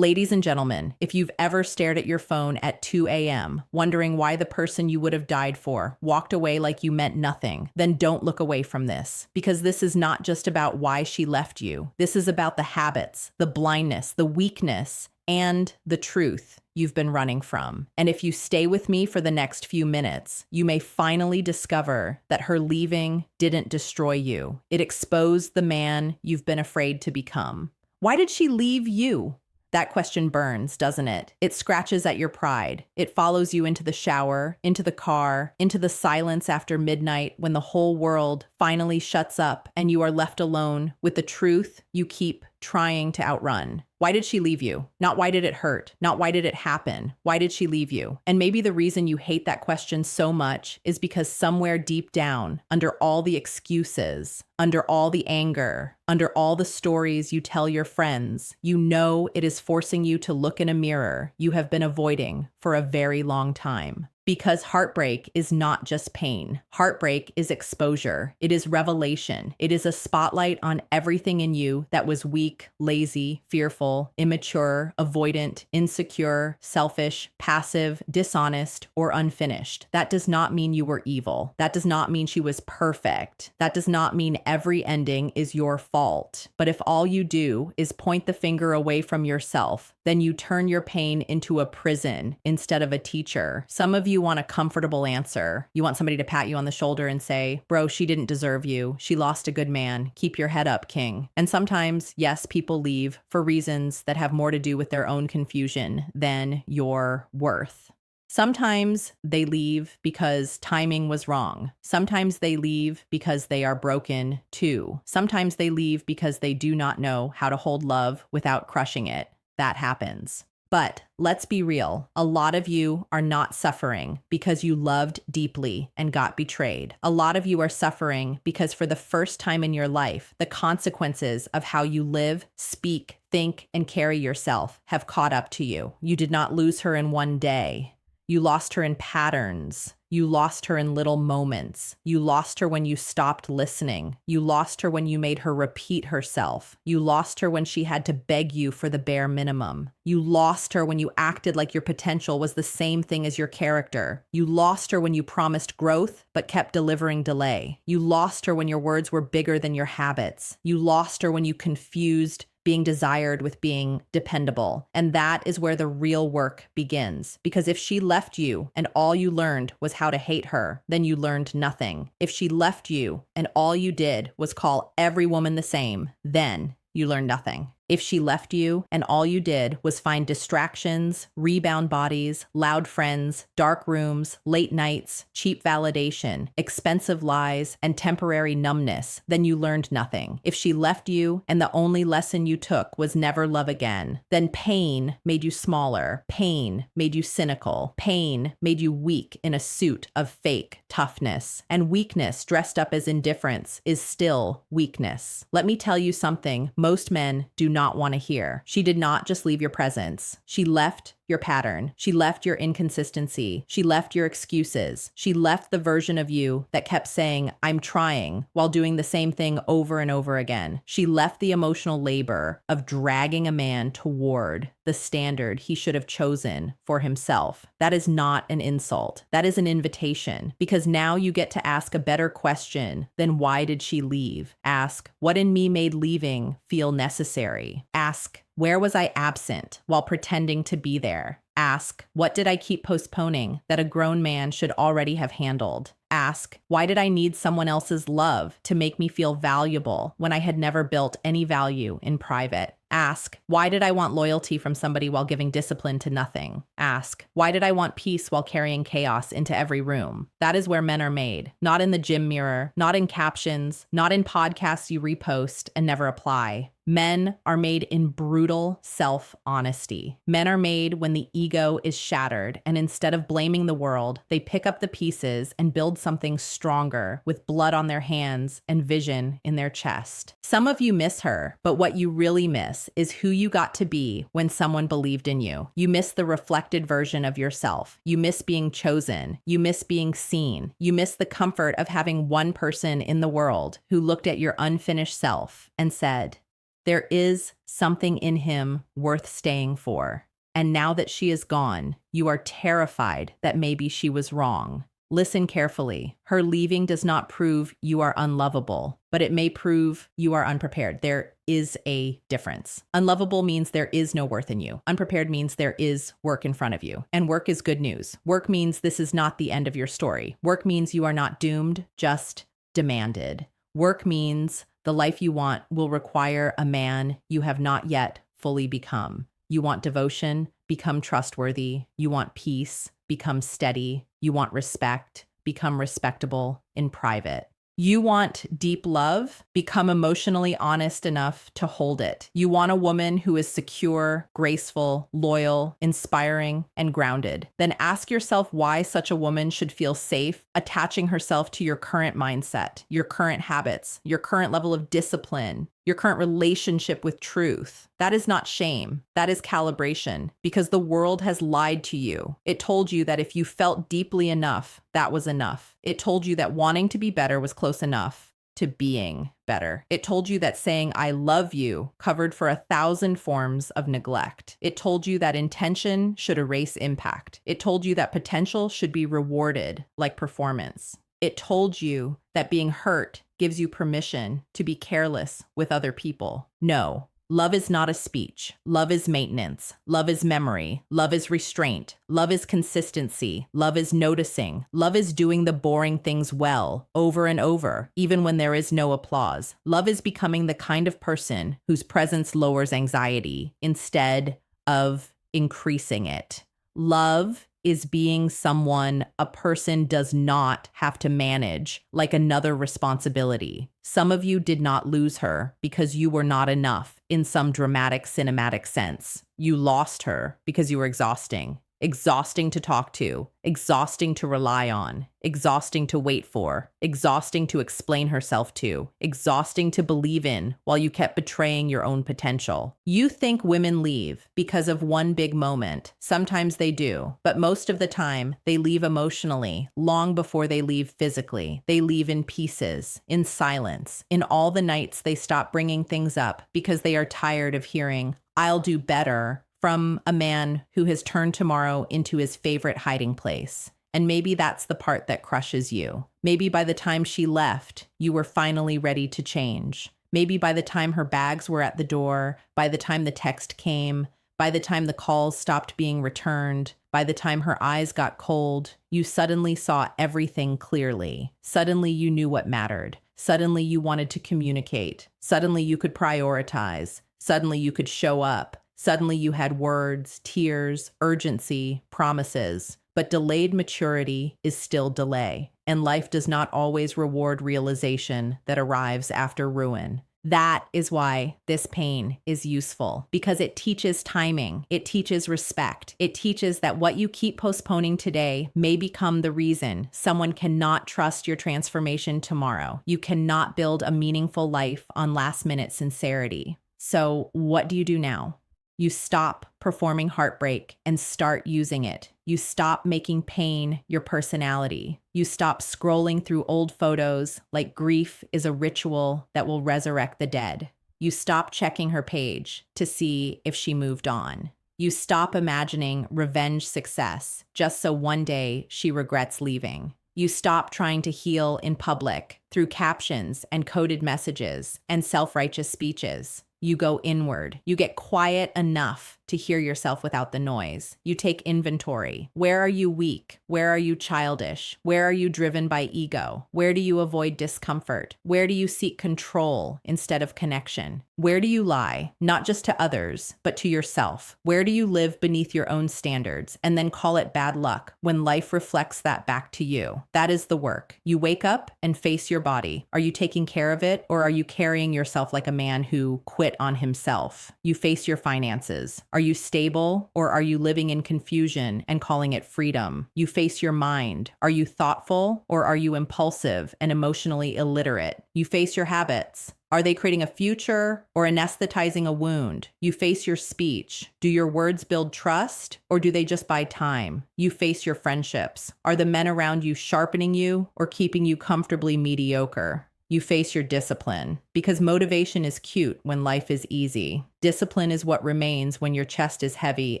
Ladies and gentlemen, if you've ever stared at your phone at 2 a.m., wondering why the person you would have died for walked away like you meant nothing, then don't look away from this. Because this is not just about why she left you. This is about the habits, the blindness, the weakness, and the truth you've been running from. And if you stay with me for the next few minutes, you may finally discover that her leaving didn't destroy you. It exposed the man you've been afraid to become. Why did she leave you? That question burns, doesn't it? It scratches at your pride. It follows you into the shower, into the car, into the silence after midnight when the whole world finally shuts up and you are left alone with the truth you keep trying to outrun. Why did she leave you? Not why did it hurt? Not why did it happen? Why did she leave you? And maybe the reason you hate that question so much is because somewhere deep down, under all the excuses, under all the anger, under all the stories you tell your friends, you know it is forcing you to look in a mirror you have been avoiding for a very long time. Because heartbreak is not just pain. Heartbreak is exposure. It is revelation. It is a spotlight on everything in you that was weak, lazy, fearful, immature, avoidant, insecure, selfish, passive, dishonest, or unfinished. That does not mean you were evil. That does not mean she was perfect. That does not mean every ending is your fault. But if all you do is point the finger away from yourself, then you turn your pain into a prison instead of a teacher. Some of you want a comfortable answer. You want somebody to pat you on the shoulder and say, bro, she didn't deserve you. She lost a good man. Keep your head up, king. And sometimes, yes, people leave for reasons that have more to do with their own confusion than your worth. Sometimes they leave because timing was wrong. Sometimes they leave because they are broken too. Sometimes they leave because they do not know how to hold love without crushing it. That happens. But let's be real. A lot of you are not suffering because you loved deeply and got betrayed. A lot of you are suffering because for the first time in your life, the consequences of how you live, speak, think, and carry yourself have caught up to you. You did not lose her in one day. You lost her in patterns. You lost her in little moments. You lost her when you stopped listening. You lost her when you made her repeat herself. You lost her when she had to beg you for the bare minimum. You lost her when you acted like your potential was the same thing as your character. You lost her when you promised growth but kept delivering delay. You lost her when your words were bigger than your habits. You lost her when you confused being desired with being dependable. And that is where the real work begins. Because if she left you and all you learned was how to hate her, then you learned nothing. If she left you and all you did was call every woman the same, then you learned nothing. If she left you and all you did was find distractions, rebound bodies, loud friends, dark rooms, late nights, cheap validation, expensive lies, and temporary numbness, then you learned nothing. If she left you and the only lesson you took was never love again, then pain made you smaller. Pain made you cynical. Pain made you weak in a suit of fake toughness. And weakness dressed up as indifference is still weakness. Let me tell you something most men do not want to hear. She did not just leave your presence. She left your pattern. She left your inconsistency. She left your excuses. She left the version of you that kept saying, I'm trying, while doing the same thing over and over again. She left the emotional labor of dragging a man toward the standard he should have chosen for himself. That is not an insult. That is an invitation, because now you get to ask a better question than why did she leave? Ask, what in me made leaving feel necessary? Ask, where was I absent while pretending to be there? Ask, what did I keep postponing that a grown man should already have handled? Ask, why did I need someone else's love to make me feel valuable when I had never built any value in private? Ask, why did I want loyalty from somebody while giving discipline to nothing? Ask, why did I want peace while carrying chaos into every room? That is where men are made, not in the gym mirror, not in captions, not in podcasts you repost and never apply. Men are made in brutal self-honesty. Men are made when the ego is shattered, and instead of blaming the world, they pick up the pieces and build something stronger with blood on their hands and vision in their chest. Some of you miss her, but what you really miss is who you got to be when someone believed in you. You miss the reflected version of yourself. You miss being chosen. You miss being seen. You miss the comfort of having one person in the world who looked at your unfinished self and said, There is something in him worth staying for. And now that she is gone, you are terrified that maybe she was wrong. Listen carefully. Her leaving does not prove you are unlovable, but it may prove you are unprepared. There is a difference. Unlovable means there is no worth in you. Unprepared means there is work in front of you. And work is good news. Work means this is not the end of your story. Work means you are not doomed, just demanded. Work means the life you want will require a man you have not yet fully become. You want devotion, become trustworthy. You want peace, become steady. You want respect, become respectable in private. You want deep love, become emotionally honest enough to hold it. You want a woman who is secure, graceful, loyal, inspiring, and grounded. Then ask yourself why such a woman should feel safe attaching herself to your current mindset, your current habits, your current level of discipline, your current relationship with truth. That is not shame. That is calibration, because the world has lied to you. It told you that if you felt deeply enough, that was enough. It told you that wanting to be better was close enough to being better. It told you that saying I love you covered for 1,000 forms of neglect. It told you that intention should erase impact. It told you that potential should be rewarded like performance. It told you that being hurt gives you permission to be careless with other people. No, love is not a speech. Love is maintenance. Love is memory. Love is restraint. Love is consistency. Love is noticing. Love is doing the boring things well, over and over, even when there is no applause. Love is becoming the kind of person whose presence lowers anxiety instead of increasing it. Love is being someone a person does not have to manage like another responsibility. Some of you did not lose her because you were not enough in some dramatic cinematic sense. You lost her because you were exhausting. Exhausting to talk to, exhausting to rely on, exhausting to wait for, exhausting to explain herself to, exhausting to believe in while you kept betraying your own potential. You think women leave because of one big moment. Sometimes they do, but most of the time they leave emotionally long before they leave physically. They leave in pieces, in silence, in all the nights they stop bringing things up because they are tired of hearing, "I'll do better," from a man who has turned tomorrow into his favorite hiding place. And maybe that's the part that crushes you. Maybe by the time she left, you were finally ready to change. Maybe by the time her bags were at the door, by the time the text came, by the time the calls stopped being returned, by the time her eyes got cold, you suddenly saw everything clearly. Suddenly you knew what mattered. Suddenly you wanted to communicate. Suddenly you could prioritize. Suddenly you could show up. Suddenly you had words, tears, urgency, promises. But delayed maturity is still delay, and life does not always reward realization that arrives after ruin. That is why this pain is useful, because it teaches timing, it teaches respect, it teaches that what you keep postponing today may become the reason someone cannot trust your transformation tomorrow. You cannot build a meaningful life on last-minute sincerity. So what do you do now? You stop performing heartbreak and start using it. You stop making pain your personality. You stop scrolling through old photos like grief is a ritual that will resurrect the dead. You stop checking her page to see if she moved on. You stop imagining revenge success just so one day she regrets leaving. You stop trying to heal in public through captions and coded messages and self-righteous speeches. You go inward. You get quiet enough to hear yourself without the noise. You take inventory. Where are you weak? Where are you childish? Where are you driven by ego? Where do you avoid discomfort? Where do you seek control instead of connection? Where do you lie, not just to others, but to yourself? Where do you live beneath your own standards and then call it bad luck when life reflects that back to you? That is the work. You wake up and face your body. Are you taking care of it, or are you carrying yourself like a man who quit on himself? You face your finances. Are you stable, or are you living in confusion and calling it freedom? You face your mind. Are you thoughtful, or are you impulsive and emotionally illiterate? You face your habits. Are they creating a future or anesthetizing a wound? You face your speech. Do your words build trust, or do they just buy time? You face your friendships. Are the men around you sharpening you or keeping you comfortably mediocre? You face your discipline because motivation is cute when life is easy. Discipline is what remains when your chest is heavy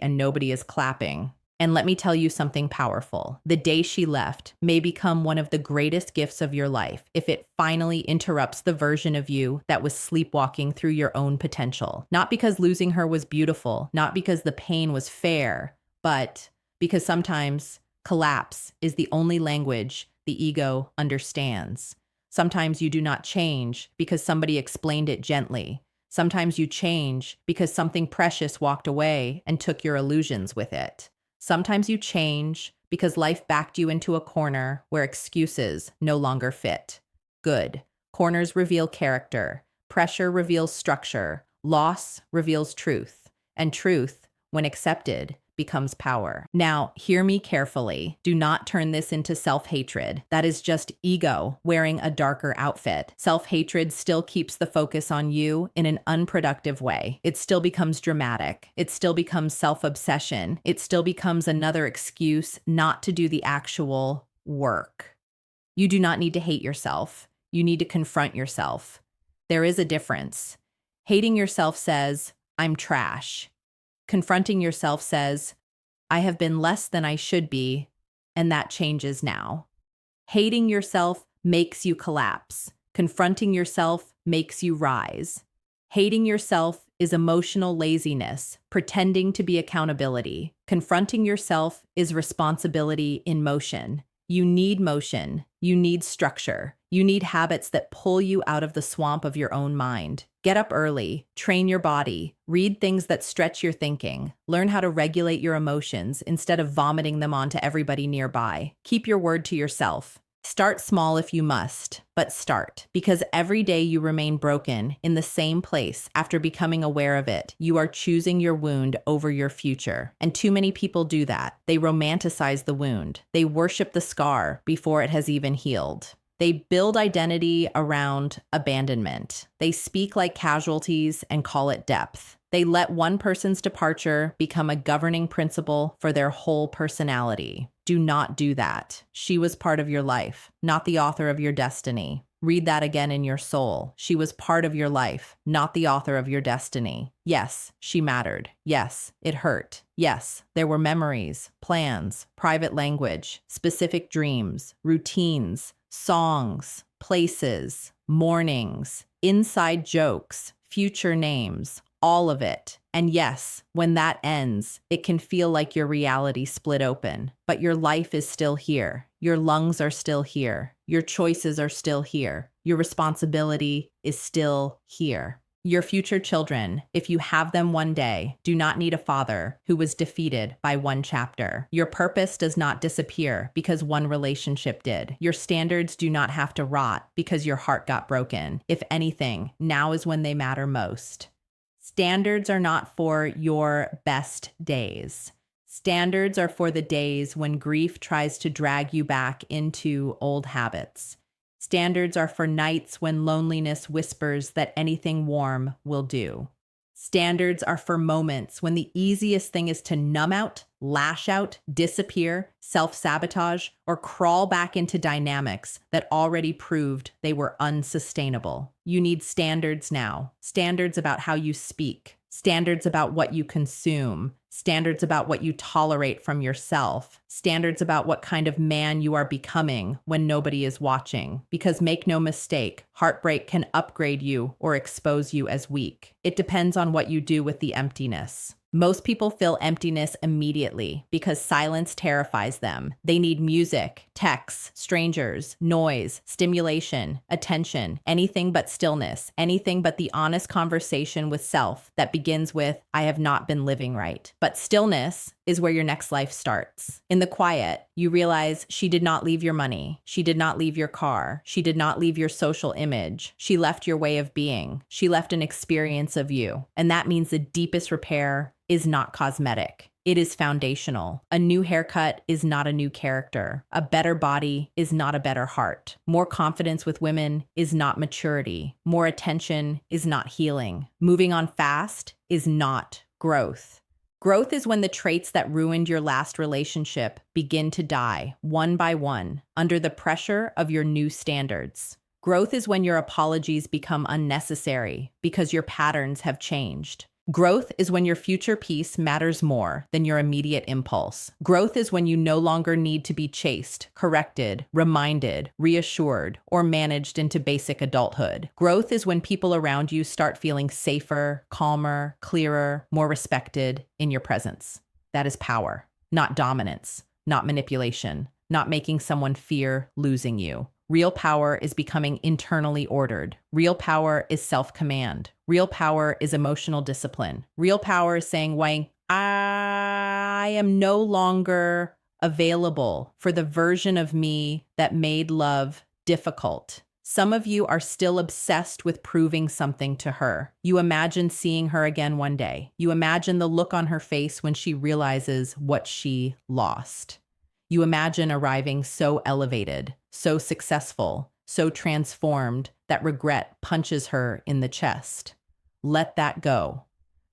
and nobody is clapping. And let me tell you something powerful. The day she left may become one of the greatest gifts of your life if it finally interrupts the version of you that was sleepwalking through your own potential. Not because losing her was beautiful, not because the pain was fair, but because sometimes collapse is the only language the ego understands. Sometimes you do not change because somebody explained it gently. Sometimes you change because something precious walked away and took your illusions with it. Sometimes you change because life backed you into a corner where excuses no longer fit. Good. Corners reveal character. Pressure reveals structure. Loss reveals truth. And truth, when accepted, becomes power. Now, hear me carefully. Do not turn this into self-hatred. That is just ego wearing a darker outfit. Self-hatred still keeps the focus on you in an unproductive way. It still becomes dramatic. It still becomes self-obsession. It still becomes another excuse not to do the actual work. You do not need to hate yourself. You need to confront yourself. There is a difference. Hating yourself says, I'm trash. Confronting yourself says, I have been less than I should be, and that changes now. Hating yourself makes you collapse. Confronting yourself makes you rise. Hating yourself is emotional laziness, pretending to be accountability. Confronting yourself is responsibility in motion. You need motion. You need structure. You need habits that pull you out of the swamp of your own mind. Get up early, train your body, read things that stretch your thinking, learn how to regulate your emotions instead of vomiting them onto everybody nearby. Keep your word to yourself. Start small if you must, but start. Because every day you remain broken in the same place after becoming aware of it, you are choosing your wound over your future. And too many people do that. They romanticize the wound. They worship the scar before it has even healed. They build identity around abandonment. They speak like casualties and call it depth. They let one person's departure become a governing principle for their whole personality. Do not do that. She was part of your life, not the author of your destiny. Read that again in your soul. She was part of your life, not the author of your destiny. Yes, she mattered. Yes, it hurt. Yes, there were memories, plans, private language, specific dreams, routines, songs, places, mornings, inside jokes, future names, all of it. And yes, when that ends, it can feel like your reality split open, but your life is still here. Your lungs are still here. Your choices are still here. Your responsibility is still here. Your future children, if you have them one day, do not need a father who was defeated by one chapter. Your purpose does not disappear because one relationship did. Your standards do not have to rot because your heart got broken. If anything, now is when they matter most. Standards are not for your best days. Standards are for the days when grief tries to drag you back into old habits. Standards are for nights when loneliness whispers that anything warm will do. Standards are for moments when the easiest thing is to numb out, lash out, disappear, self-sabotage, or crawl back into dynamics that already proved they were unsustainable. You need standards now. Standards about how you speak. Standards about what you consume. Standards about what you tolerate from yourself. Standards about what kind of man you are becoming when nobody is watching. Because make no mistake, heartbreak can upgrade you or expose you as weak. It depends on what you do with the emptiness. Most people feel emptiness immediately because silence terrifies them. They need music, texts, strangers, noise, stimulation, attention, anything but stillness, anything but the honest conversation with self that begins with, I have not been living right. But stillness is where your next life starts. In the quiet, you realize she did not leave your money. She did not leave your car. She did not leave your social image. She left your way of being. She left an experience of you. And that means the deepest repair is not cosmetic. It is foundational. A new haircut is not a new character. A better body is not a better heart. More confidence with women is not maturity. More attention is not healing. Moving on fast is not growth. Growth is when the traits that ruined your last relationship begin to die, one by one, under the pressure of your new standards. Growth is when your apologies become unnecessary because your patterns have changed. Growth is when your future peace matters more than your immediate impulse. Growth is when you no longer need to be chased, corrected, reminded, reassured, or managed into basic adulthood. Growth is when people around you start feeling safer, calmer, clearer, more respected in your presence. That is power, not dominance, not manipulation, not making someone fear losing you. Real power is becoming internally ordered. Real power is self-command. Real power is emotional discipline. Real power is saying, Wang, I am no longer available for the version of me that made love difficult. Some of you are still obsessed with proving something to her. You imagine seeing her again one day. You imagine the look on her face when she realizes what she lost. You imagine arriving so elevated, so successful, so transformed that regret punches her in the chest. Let that go.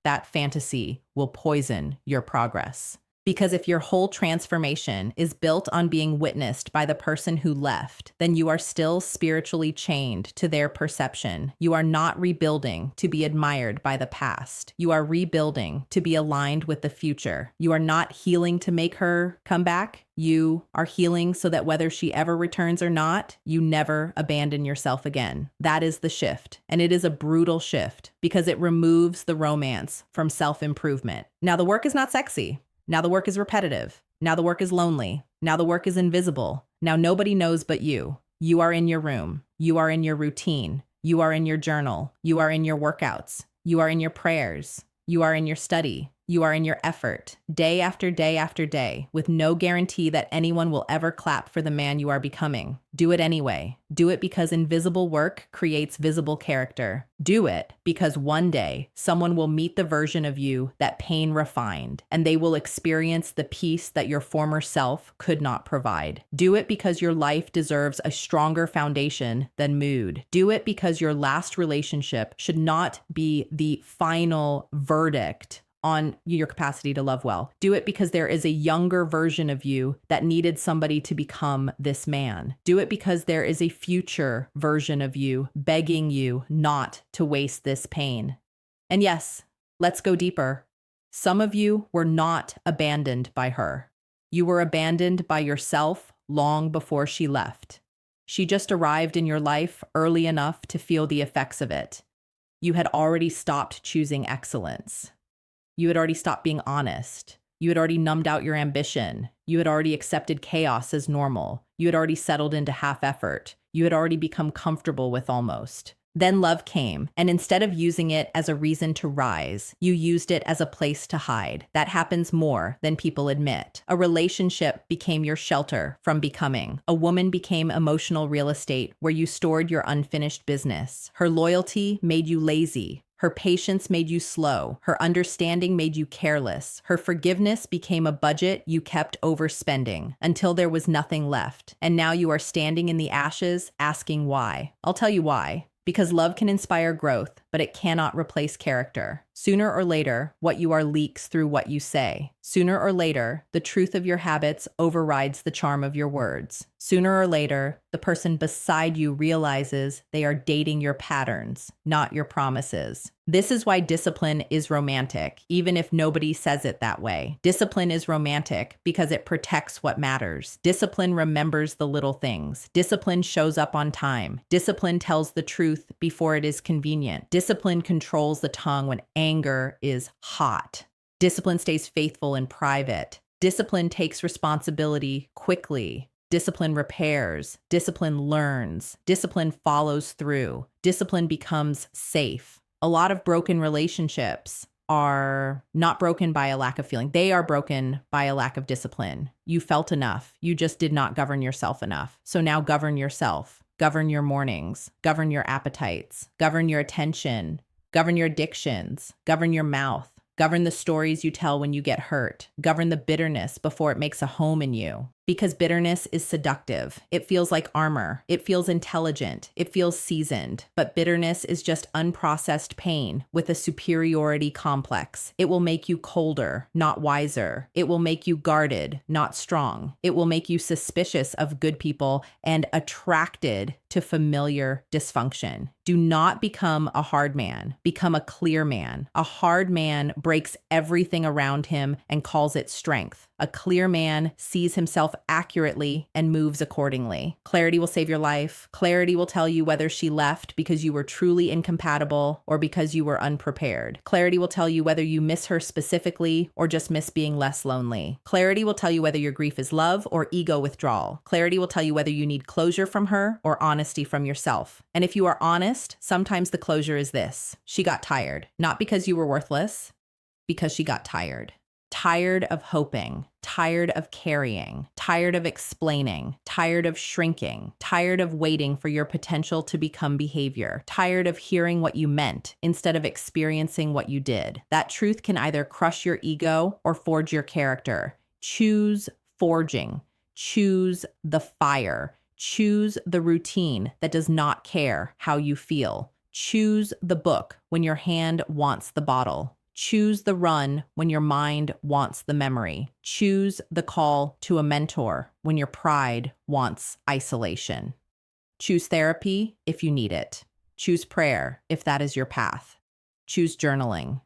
That fantasy will poison your progress. Because if your whole transformation is built on being witnessed by the person who left, then you are still spiritually chained to their perception. You are not rebuilding to be admired by the past. You are rebuilding to be aligned with the future. You are not healing to make her come back. You are healing so that whether she ever returns or not, you never abandon yourself again. That is the shift. And it is a brutal shift because it removes the romance from self-improvement. Now, the work is not sexy. Now the work is repetitive. Now the work is lonely. Now the work is invisible. Now nobody knows but you. You are in your room. You are in your routine. You are in your journal. You are in your workouts. You are in your prayers. You are in your study. You are in your effort, day after day after day, with no guarantee that anyone will ever clap for the man you are becoming. Do it anyway. Do it because invisible work creates visible character. Do it because one day someone will meet the version of you that pain refined, and they will experience the peace that your former self could not provide. Do it because your life deserves a stronger foundation than mood. Do it because your last relationship should not be the final verdict on your capacity to love well. Do it because there is a younger version of you that needed somebody to become this man. Do it because there is a future version of you begging you not to waste this pain. And yes, let's go deeper. Some of you were not abandoned by her. You were abandoned by yourself long before she left. She just arrived in your life early enough to feel the effects of it. You had already stopped choosing excellence. You had already stopped being honest. You had already numbed out your ambition. You had already accepted chaos as normal. You had already settled into half effort. You had already become comfortable with almost. Then love came, and instead of using it as a reason to rise, you used it as a place to hide. That happens more than people admit. A relationship became your shelter from becoming. A woman became emotional real estate where you stored your unfinished business. Her loyalty made you lazy. Her patience made you slow. Her understanding made you careless. Her forgiveness became a budget you kept overspending until there was nothing left. And now you are standing in the ashes asking why. I'll tell you why. Because love can inspire growth, but it cannot replace character. Sooner or later, what you are leaks through what you say. Sooner or later, the truth of your habits overrides the charm of your words. Sooner or later, the person beside you realizes they are dating your patterns, not your promises. This is why discipline is romantic, even if nobody says it that way. Discipline is romantic because it protects what matters. Discipline remembers the little things. Discipline shows up on time. Discipline tells the truth before it is convenient. Discipline controls the tongue when anger is hot. Discipline stays faithful in private. Discipline takes responsibility quickly. Discipline repairs. Discipline learns. Discipline follows through. Discipline becomes safe. A lot of broken relationships are not broken by a lack of feeling. They are broken by a lack of discipline. You felt enough. You just did not govern yourself enough. So now govern yourself. Govern your mornings. Govern your appetites. Govern your attention. Govern your addictions. Govern your mouth. Govern the stories you tell when you get hurt. Govern the bitterness before it makes a home in you. Because bitterness is seductive. It feels like armor. It feels intelligent. It feels seasoned. But bitterness is just unprocessed pain with a superiority complex. It will make you colder, not wiser. It will make you guarded, not strong. It will make you suspicious of good people and attracted to familiar dysfunction. Do not become a hard man. Become a clear man. A hard man breaks everything around him and calls it strength. A clear man sees himself accurately and moves accordingly. Clarity will save your life. Clarity will tell you whether she left because you were truly incompatible or because you were unprepared. Clarity will tell you whether you miss her specifically or just miss being less lonely. Clarity will tell you whether your grief is love or ego withdrawal. Clarity will tell you whether you need closure from her or honesty from yourself. And if you are honest, sometimes the closure is this: she got tired. Not because you were worthless, because she got tired. Tired of hoping, tired of carrying, tired of explaining, tired of shrinking, tired of waiting for your potential to become behavior, tired of hearing what you meant instead of experiencing what you did. That truth can either crush your ego or forge your character. Choose forging. Choose the fire. Choose the routine that does not care how you feel. Choose the book when your hand wants the bottle. Choose the run when your mind wants the memory. Choose the call to a mentor when your pride wants isolation. Choose therapy if you need it. Choose prayer if that is your path. Choose journaling.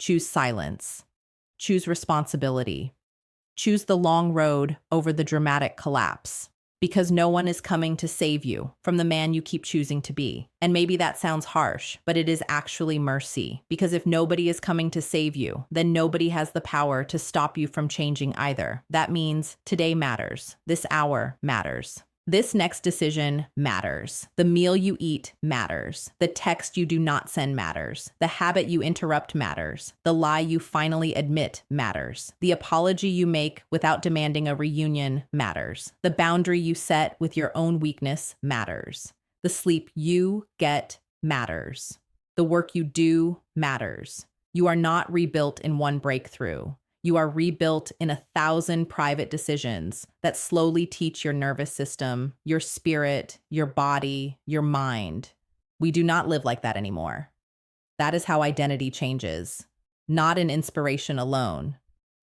Choose silence. Choose responsibility. Choose the long road over the dramatic collapse. Because no one is coming to save you from the man you keep choosing to be. And maybe that sounds harsh, but it is actually mercy. Because if nobody is coming to save you, then nobody has the power to stop you from changing either. That means today matters. This hour matters. This next decision matters. The meal you eat matters. The text you do not send matters. The habit you interrupt matters. The lie you finally admit matters. The apology you make without demanding a reunion matters. The boundary you set with your own weakness matters. The sleep you get matters. The work you do matters. You are not rebuilt in one breakthrough. You are rebuilt in 1,000 private decisions that slowly teach your nervous system, your spirit, your body, your mind. We do not live like that anymore. That is how identity changes, not in inspiration alone,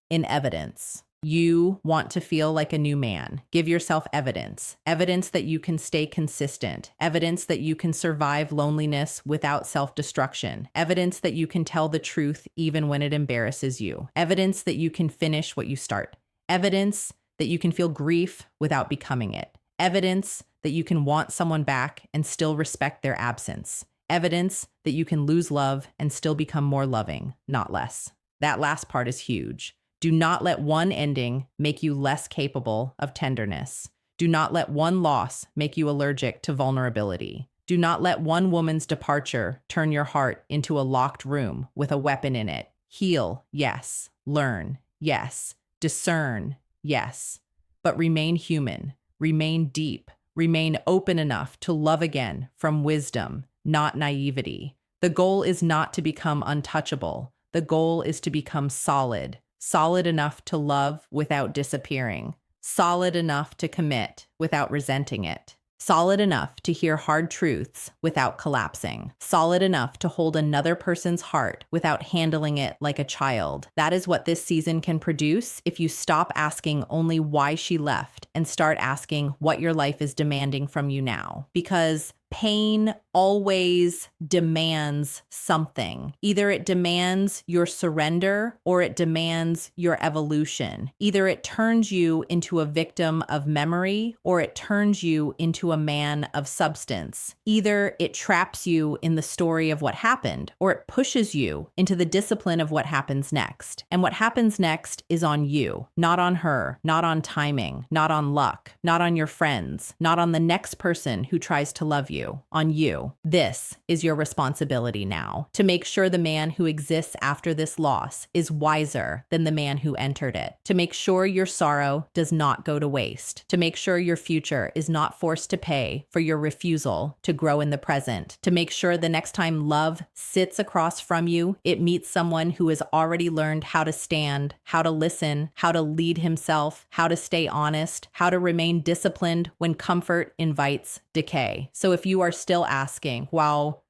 in evidence. You want to feel like a new man. Give yourself evidence. Evidence that you can stay consistent. Evidence that you can survive loneliness without self-destruction. Evidence that you can tell the truth even when it embarrasses you. Evidence that you can finish what you start. Evidence that you can feel grief without becoming it. Evidence that you can want someone back and still respect their absence. Evidence that you can lose love and still become more loving, not less. That last part is huge. Do not let one ending make you less capable of tenderness. Do not let one loss make you allergic to vulnerability. Do not let one woman's departure turn your heart into a locked room with a weapon in it. Heal, yes. Learn, yes. Discern, yes. But remain human, remain deep, remain open enough to love again from wisdom, not naivety. The goal is not to become untouchable. The goal is to become solid. Solid enough to love without disappearing. Solid enough to commit without resenting it. Solid enough to hear hard truths without collapsing. Solid enough to hold another person's heart without handling it like a child. That is what this season can produce if you stop asking only why she left and start asking what your life is demanding from you now. Because pain always demands something. Either it demands your surrender or it demands your evolution. Either it turns you into a victim of memory or it turns you into a man of substance. Either it traps you in the story of what happened or it pushes you into the discipline of what happens next. And what happens next is on you, not on her, not on timing, not on luck, not on your friends, not on the next person who tries to love you. on you. This is your responsibility now, to make sure the man who exists after this loss is wiser than the man who entered it, to make sure your sorrow does not go to waste, to make sure your future is not forced to pay for your refusal to grow in the present, to make sure the next time love sits across from you, it meets someone who has already learned how to stand, how to listen, how to lead himself, how to stay honest, how to remain disciplined when comfort invites decay. So if you are still asking, wow,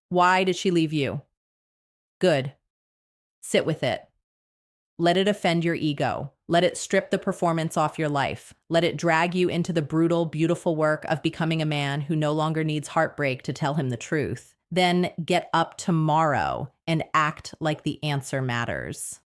why did she leave you? Good. Sit with it. Let it offend your ego. Let it strip the performance off your life. Let it drag you into the brutal, beautiful work of becoming a man who no longer needs heartbreak to tell him the truth. Then get up tomorrow and act like the answer matters.